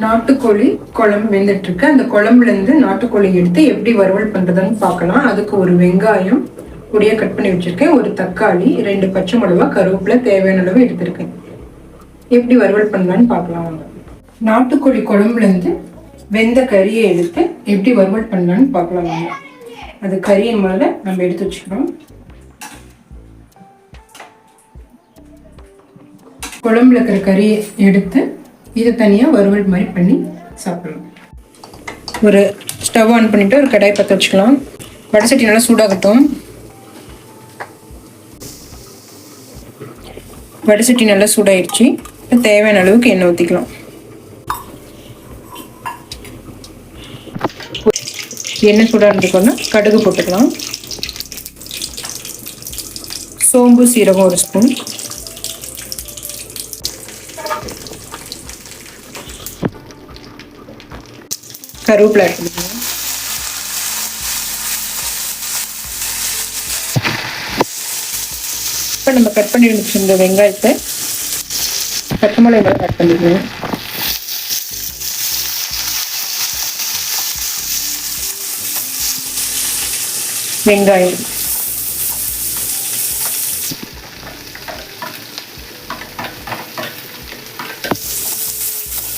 நாட்டுக்கோழி குழம்பு வெந்துட்டு இருக்கு. அந்த குழம்புல இருந்து நாட்டுக்கோழி எடுத்து எப்படி வறுவல் பண்றதுன்னு பார்க்கலாம். அதுக்கு ஒரு வெங்காயம் பொடியா கட் பண்ணி வச்சிருக்கேன், ஒரு தக்காளி, 2 பச்சை மிளகா, கருவேப்பிலை தேவையான அளவு எடுத்திருக்கேன். எப்படி வறுவல் பண்ணலான்னு பார்க்கலாம். நாட்டுக்கோழி குழம்புல இருந்து வெந்த கறியை எடுத்து எப்படி வறுவல் பண்ணலான்னு பார்க்கலாம். அது கறியை மேல நம்ம எடுத்து வச்சுக்கிறோம். குழம்புல இருக்கிற கறியை எடுத்து இதை தனியாக வறுவல் மாதிரி பண்ணி சாப்பிடலாம். ஒரு ஸ்டவ் ஆன் பண்ணிவிட்டு ஒரு கடாய் பற்ற வச்சுக்கலாம். வடசட்டி நல்லா சூடாகட்டும். வடசட்டி நல்லா சூடாயிடுச்சு. தேவையான அளவுக்கு எண்ணெய் ஊற்றிக்கலாம். எண்ணெய் சூடாக இருந்துக்கோன்னா கடுகு போட்டுக்கலாம். சோம்பு சீரகம் 1 ஸ்பூன், கருவேப்பிலை ஆட் பண்ணிக்கலாம். இப்போ நம்ம கட் பண்ணி வச்சிருந்த வெங்காயத்தை பச்சை மிளகாய் ஆட் பண்ணிக்கலாம். வெங்காயம்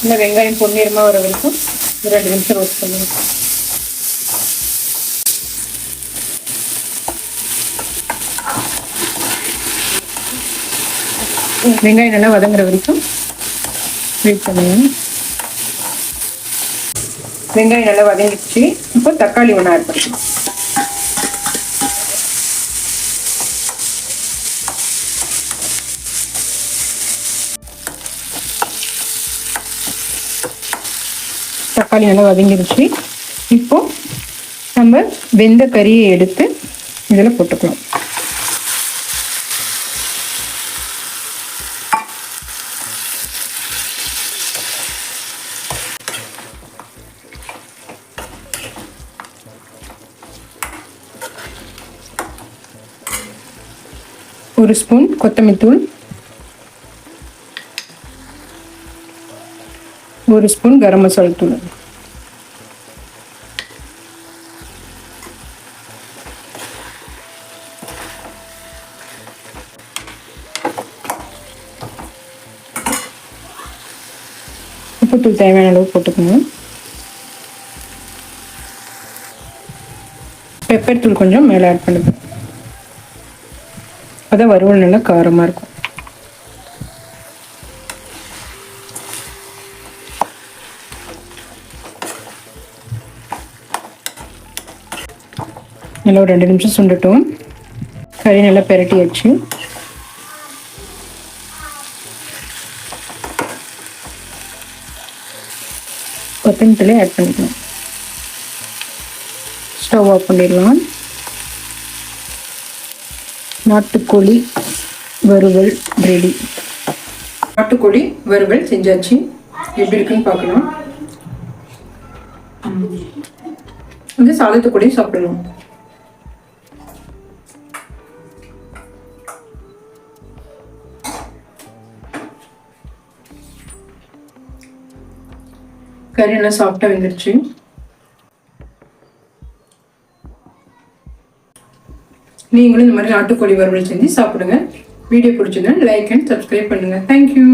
இந்த வெங்காயம் பொன்னிறமா வர வரைக்கும் 2 நிமிஷம் ரோஸ்ட் பண்ணுங்க. வெங்காயம் நல்லா வதங்குற வரைக்கும் வெயிட் பண்ணுங்க. வெங்காயம் நல்லா வதங்கிடுச்சு. இப்போ தக்காளி 1 ஆட் பண்ணிக்கலாம். தக்காளி நல்லா வதங்கிடுச்சு. இப்போ நம்ம வெந்த கறியை எடுத்து இதில் போட்டுக்கலாம். ஒரு ஸ்பூன் கொத்தமல்லி தூள், 1 ஸ்பூன் கரம் மசாலா தூள், உப்புத்தூள் தேவையான அளவு போட்டுக்கணும். பெப்பர் தூள் கொஞ்சம் மேலே ஆட் பண்ணுங்க. அதான் வறுவல் நல்லா காரமாக இருக்கும். நல்லா ஒரு 2 நிமிஷம் சுண்டட்டும். கறி நல்லா பெரட்டியாச்சு. கொத்தமல்லி ஆட் பண்ணிக்கலாம். ஸ்டவ் ஆஃப் பண்ணிடலாம். நாட்டுக்கோழி வறுவல் ரெடி. நாட்டுக்கோழி வறுவல் செஞ்சாச்சு. எப்படி இருக்குன்னு பார்க்கலாம். இங்கே சாதத்துக்கூடயும் சாப்பிடலாம். கறி நல்லா சாஃப்டா வெந்துருச்சு. நீங்களும் இந்த மாதிரி நாட்டுக்கோழி வறுவல் செஞ்சு சாப்பிடுங்க. வீடியோ பிடிச்சதுன்னா லைக் அண்ட் சப்ஸ்கிரைப் பண்ணுங்க. தேங்க்யூ.